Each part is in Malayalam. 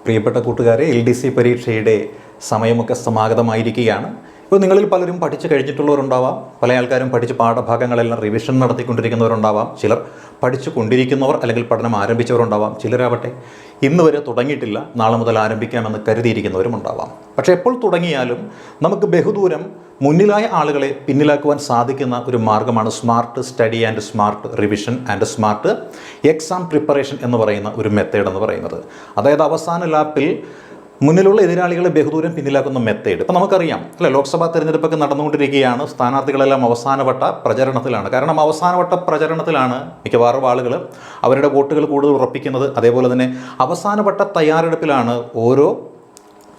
പ്രിയപ്പെട്ട കൂട്ടുകാരെ, LDC പരീക്ഷയുടെ സമയമൊക്കെ സമാഗതമായിരിക്കുകയാണ്. ഇപ്പോൾ നിങ്ങളിൽ പലരും പഠിച്ചു കഴിഞ്ഞിട്ടുള്ളവരുണ്ടാവാം, പല ആൾക്കാരും പഠിച്ച് പാഠഭാഗങ്ങളെല്ലാം റിവിഷൻ നടത്തിക്കൊണ്ടിരിക്കുന്നവരുണ്ടാവാം, ചിലർ പഠിച്ചു കൊണ്ടിരിക്കുന്നവർ അല്ലെങ്കിൽ പഠനം ആരംഭിച്ചവരുണ്ടാവാം, ചിലരാവട്ടെ ഇന്ന് വരെ തുടങ്ങിയിട്ടില്ല, നാളെ മുതൽ ആരംഭിക്കാമെന്ന് കരുതിയിരിക്കുന്നവരും ഉണ്ടാവാം. പക്ഷേ എപ്പോൾ തുടങ്ങിയാലും നമുക്ക് ബഹുദൂരം മുന്നിലായ ആളുകളെ പിന്നിലാക്കുവാൻ സാധിക്കുന്ന ഒരു മാർഗ്ഗമാണ് smart study and smart revision and smart exam preparation എന്ന് പറയുന്ന ഒരു മെത്തേഡ് എന്ന് പറയുന്നത്. അതായത് അവസാന ലാപ്പിൽ മുന്നിലുള്ള എതിരാളികളെ ബഹുദൂരം പിന്നിലാക്കുന്ന മെത്തേഡ്. ഇപ്പോൾ നമുക്കറിയാം അല്ലേ, ലോക്സഭാ തെരഞ്ഞെടുപ്പൊക്കെ നടന്നുകൊണ്ടിരിക്കുകയാണ്. സ്ഥാനാർത്ഥികളെല്ലാം അവസാനവട്ട പ്രചരണത്തിലാണ്. കാരണം അവസാനവട്ട പ്രചരണത്തിലാണ് മിക്കവാറും ആളുകൾ അവരുടെ വോട്ടുകൾ കൂടുതൽ ഉറപ്പിക്കുന്നത്. അതേപോലെ തന്നെ അവസാനവട്ട തയ്യാറെടുപ്പിലാണ് ഓരോ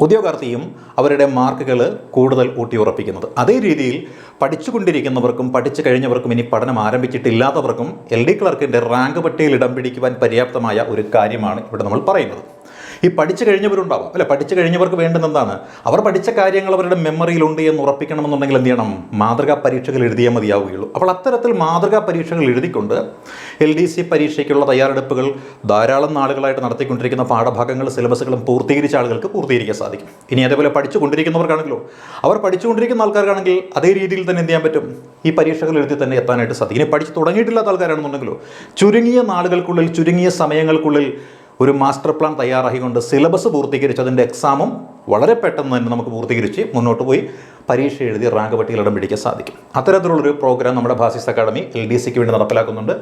ഉദ്യോഗാർത്ഥിയും അവരുടെ മാർക്കുകൾ കൂടുതൽ ഊട്ടിയുറപ്പിക്കുന്നത്. അതേ രീതിയിൽ പഠിച്ചുകൊണ്ടിരിക്കുന്നവർക്കും പഠിച്ചു കഴിഞ്ഞവർക്കും ഇനി പഠനം ആരംഭിച്ചിട്ടില്ലാത്തവർക്കും LD ക്ലർക്കിൻ്റെ റാങ്ക് പട്ടികയിൽ ഇടം പിടിക്കുവാൻ പര്യാപ്തമായ ഒരു കാര്യമാണ് ഇവിടെ നമ്മൾ പറയുന്നത്. ഈ പഠിച്ചു കഴിഞ്ഞവരുണ്ടാവും അല്ലെ, പഠിച്ചു കഴിഞ്ഞവർക്ക് വേണ്ടുന്ന എന്താണ്? അവർ പഠിച്ച കാര്യങ്ങൾ അവരുടെ മെമ്മറിയിലുണ്ട് എന്ന് ഉറപ്പിക്കണമെന്നുണ്ടെങ്കിൽ എന്ത് ചെയ്യണം? മാതൃകാ പരീക്ഷകൾ എഴുതിയേ മതിയാവുകയുള്ളൂ. അപ്പോൾ അത്തരത്തിൽ മാതൃകാ പരീക്ഷകൾ എഴുതിക്കൊണ്ട് LDC പരീക്ഷയ്ക്കുള്ള തയ്യാറെടുപ്പുകൾ ധാരാളം നാളുകളായിട്ട് നടത്തിക്കൊണ്ടിരിക്കുന്ന പാഠഭാഗങ്ങൾ സിലബസുകളും പൂർത്തീകരിച്ച ആളുകൾക്ക് പൂർത്തീകരിക്കാൻ സാധിക്കും. ഇനി അതേപോലെ പഠിച്ചു കൊണ്ടിരിക്കുന്നവർക്കാണെങ്കിലോ, അവർ പഠിച്ചുകൊണ്ടിരിക്കുന്ന ആൾക്കാർക്കാണെങ്കിൽ അതേ രീതിയിൽ തന്നെ എന്ത് ചെയ്യാൻ പറ്റും? ഈ പരീക്ഷകൾ എഴുതി തന്നെ എത്താനായിട്ട് സാധിക്കും. ഇനി പഠിച്ച് തുടങ്ങിയിട്ടില്ലാത്ത ആൾക്കാരാണെന്നുണ്ടെങ്കിലോ ചുരുങ്ങിയ നാളുകൾക്കുള്ളിൽ ചുരുങ്ങിയ സമയങ്ങൾക്കുള്ളിൽ ഒരു മാസ്റ്റർ പ്ലാൻ തയ്യാറാക്കിക്കൊണ്ട് സിലബസ് പൂർത്തീകരിച്ച് അതിൻ്റെ എക്സാമും വളരെ പെട്ടെന്ന് തന്നെ നമുക്ക് പൂർത്തീകരിച്ച് മുന്നോട്ട് പോയി പരീക്ഷ എഴുതി റാങ്ക് പട്ടികയിൽ ഇടം പിടിക്കാൻ സാധിക്കും. അത്തരത്തിലുള്ളൊരു പ്രോഗ്രാം നമ്മുടെ ഭാസിസ് അക്കാഡമി LDCക്ക് വേണ്ടി നടപ്പിലാക്കുന്നുണ്ട്.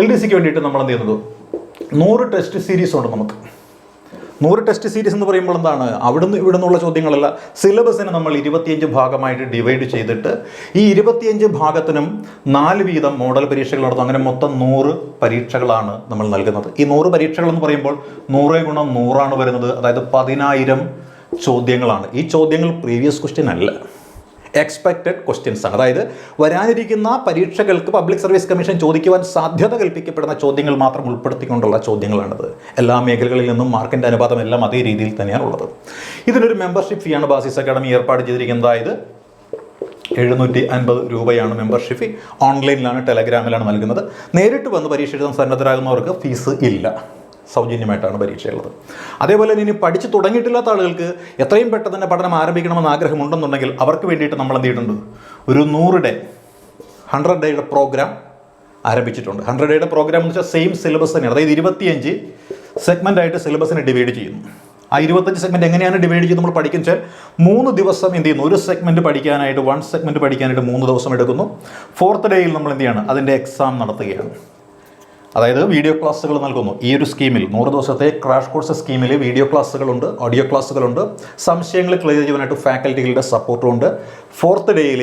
LDCക്ക് വേണ്ടിയിട്ട് നമ്മൾ എന്ത് ചെയ്യുന്നത്? 100 ടെസ്റ്റ് സീരീസ് ഉണ്ട്. നമുക്ക് 100 ടെസ്റ്റ് സീരീസ് എന്ന് പറയുമ്പോൾ എന്താണ്? അവിടുന്ന് ഇവിടുന്നുള്ള ചോദ്യങ്ങളല്ല, സിലബസിനെ നമ്മൾ 25 ഭാഗമായിട്ട് ഡിവൈഡ് ചെയ്തിട്ട് ഈ 25 ഭാഗത്തിനും 4 വീതം മോഡൽ പരീക്ഷകൾ നടത്തും. അങ്ങനെ മൊത്തം 100 പരീക്ഷകളാണ് നമ്മൾ നൽകുന്നത്. ഈ 100 പരീക്ഷകൾ എന്ന് പറയുമ്പോൾ 100 × 100 വരുന്നത്. അതായത് 10,000 ചോദ്യങ്ങളാണ്. ഈ ചോദ്യങ്ങൾ പ്രീവിയസ് ക്വസ്റ്റ്യൻ അല്ല, എക്സ്പെക്റ്റഡ് ക്വസ്റ്റ്യൻസ് ആണ്. അതായത് വരാനിരിക്കുന്ന പരീക്ഷകൾക്ക് പബ്ലിക് സർവീസ് കമ്മീഷൻ ചോദിക്കുവാൻ സാധ്യത കൽപ്പിക്കപ്പെടുന്ന ചോദ്യങ്ങൾ മാത്രം ഉൾപ്പെടുത്തിക്കൊണ്ടുള്ള ചോദ്യങ്ങളാണത്. എല്ലാ മേഖലകളിൽ നിന്നും മാർക്കിൻ്റെ അനുപാതം എല്ലാം അതേ രീതിയിൽ തന്നെയാണ് ഉള്ളത്. ഇതിനൊരു മെമ്പർഷിപ്പ് ഫീ ആണ് ഭാസിസ് അക്കാഡമി ഏർപ്പാട് ചെയ്തിരിക്കുന്നത്. അതായത് 750 രൂപയാണ് മെമ്പർഷിപ്പ് ഫീ. ഓൺലൈനിലാണ്, ടെലഗ്രാമിലാണ് നൽകുന്നത്. നേരിട്ട് വന്ന് പരീക്ഷ എഴുതാൻ സന്നദ്ധരാകുന്നവർക്ക് ഫീസ് ഇല്ല, സൗജന്യമായിട്ടാണ് പരീക്ഷയുള്ളത്. അതേപോലെ തന്നെ ഇനി പഠിച്ച് തുടങ്ങിയിട്ടില്ലാത്ത ആളുകൾക്ക് എത്രയും പെട്ടെന്ന് തന്നെ പഠനം ആരംഭിക്കണമെന്ന് ആഗ്രഹമുണ്ടെന്നുണ്ടെങ്കിൽ അവർക്ക് വേണ്ടിയിട്ട് നമ്മൾ എന്ത് ചെയ്തിട്ടുണ്ട്? ഒരു 100 ഡേയുടെ പ്രോഗ്രാം ആരംഭിച്ചിട്ടുണ്ട്. 100 ഡേയുടെ പ്രോഗ്രാം എന്ന് വെച്ചാൽ സെയിം സിലബസ് തന്നെയാണ്. അതായത് 25 സെഗ്മെൻ്റായിട്ട് സിലബസിനെ ഡിവൈഡ് ചെയ്യുന്നു. ആ 25 സെഗ്മെൻറ്റ് എങ്ങനെയാണ് ഡിവൈഡ് ചെയ്ത് നമ്മൾ പഠിക്കുന്നത് വെച്ചാൽ 3 ദിവസം എന്ത് ചെയ്യുന്നു? ഒരു സെഗ്മെൻറ്റ് പഠിക്കാനായിട്ട് 1 സെഗ്മെൻറ്റ് പഠിക്കാനായിട്ട് 3 ദിവസം എടുക്കുന്നു. 4th ഡേയിൽ നമ്മൾ എന്ത് ചെയ്യാണ്? അതിൻ്റെ എക്സാം നടത്തുകയാണ്. അതായത് വീഡിയോ ക്ലാസ്സുകൾ നൽകുന്നു. ഈ ഒരു സ്കീമിൽ 100 ദിവസത്തെ ക്രാഷ് കോഴ്സ് സ്കീമിൽ വീഡിയോ ക്ലാസ്സുകളുണ്ട്, ഓഡിയോ ക്ലാസ്സുകളുണ്ട്. സംശയങ്ങൾ ക്ലിയർ ചെയ്യാനായിട്ട് ഫാക്കൽറ്റികളുടെ സപ്പോർട്ടുമുണ്ട്. 4th ഡേയിൽ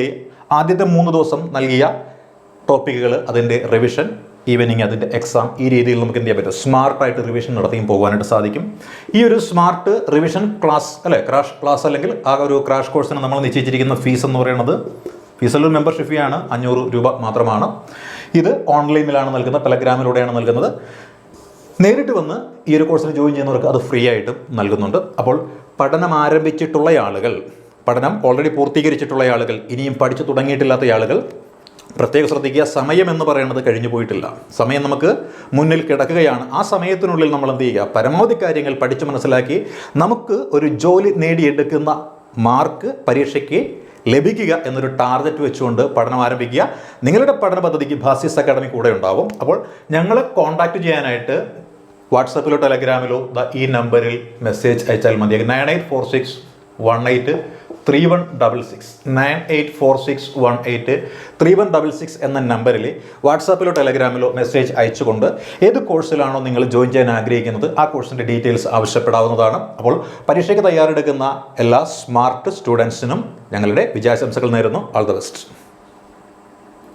ആദ്യത്തെ 3 ദിവസം നൽകിയ ടോപ്പിക്കുകൾ, അതിൻ്റെ റിവിഷൻ, ഈവനിങ് അതിൻ്റെ എക്സാം, ഈ രീതിയിൽ നമുക്ക് എന്ത് ചെയ്യാൻ പറ്റും? സ്മാർട്ടായിട്ട് റിവിഷൻ നടത്തിയും പോകാനായിട്ട് സാധിക്കും. ഈ ഒരു സ്മാർട്ട് റിവിഷൻ ക്ലാസ് അല്ലെ, ക്രാഷ് ക്ലാസ് അല്ലെങ്കിൽ ആ ഒരു ക്രാഷ് കോഴ്സിന് നമ്മൾ നിശ്ചയിച്ചിരിക്കുന്ന ഫീസ് എന്ന് പറയുന്നത്, ഫീസിലൊരു മെമ്പർഷിപ്പ് ഫീ ആണ് 500 രൂപ മാത്രമാണ്. ഇത് ഓൺലൈനിലാണ് നൽകുന്നത്, ടെലഗ്രാമിലൂടെയാണ് നൽകുന്നത്. നേരിട്ട് വന്ന് ഈ ഒരു കോഴ്സിന് ജോയിൻ ചെയ്യുന്നവർക്ക് അത് ഫ്രീ ആയിട്ടും നൽകുന്നുണ്ട്. അപ്പോൾ പഠനം ആരംഭിച്ചിട്ടുള്ള ആളുകൾ, പഠനം ഓൾറെഡി പൂർത്തീകരിച്ചിട്ടുള്ള ആളുകൾ, ഇനിയും പഠിച്ചു തുടങ്ങിയിട്ടില്ലാത്ത ആളുകൾ പ്രത്യേകം ശ്രദ്ധിക്കുക. സമയം എന്ന് പറയുന്നത് കഴിഞ്ഞു പോയിട്ടില്ല. സമയം നമുക്ക് മുന്നിൽ കിടക്കുകയാണ്. ആ സമയത്തിനുള്ളിൽ നമ്മൾ എന്ത് ചെയ്യുക? പരമാവധി കാര്യങ്ങൾ പഠിച്ചു മനസ്സിലാക്കി നമുക്ക് ഒരു ജോലി നേടിയെടുക്കുന്ന മാർക്ക് പരീക്ഷയ്ക്ക് ലഭിക്കുക എന്നൊരു ടാർഗറ്റ് വെച്ചുകൊണ്ട് പഠനം ആരംഭിക്കുക. നിങ്ങളുടെ പഠന പദ്ധതിക്ക് ഭാസിസ് അക്കാഡമി കൂടെ ഉണ്ടാവും. അപ്പോൾ ഞങ്ങളെ കോൺടാക്റ്റ് ചെയ്യാനായിട്ട് വാട്സാപ്പിലോ ടെലഗ്രാമിലോ ഈ നമ്പറിൽ മെസ്സേജ് അയച്ചാൽ മതി. 9846183166 9846183166 എന്ന നമ്പറിൽ വാട്സാപ്പിലോ ടെലഗ്രാമിലോ മെസ്സേജ് അയച്ചുകൊണ്ട് ഏത് കോഴ്സിലാണോ നിങ്ങൾ ജോയിൻ ചെയ്യാൻ ആഗ്രഹിക്കുന്നത് ആ കോഴ്സിൻ്റെ ഡീറ്റെയിൽസ് ആവശ്യപ്പെടാവുന്നതാണ്. അപ്പോൾ പരീക്ഷയ്ക്ക് തയ്യാറെടുക്കുന്ന എല്ലാ സ്മാർട്ട് സ്റ്റുഡൻസിനും ഞങ്ങളുടെ വിജയാശംസകൾ നേരുന്നു. All the best.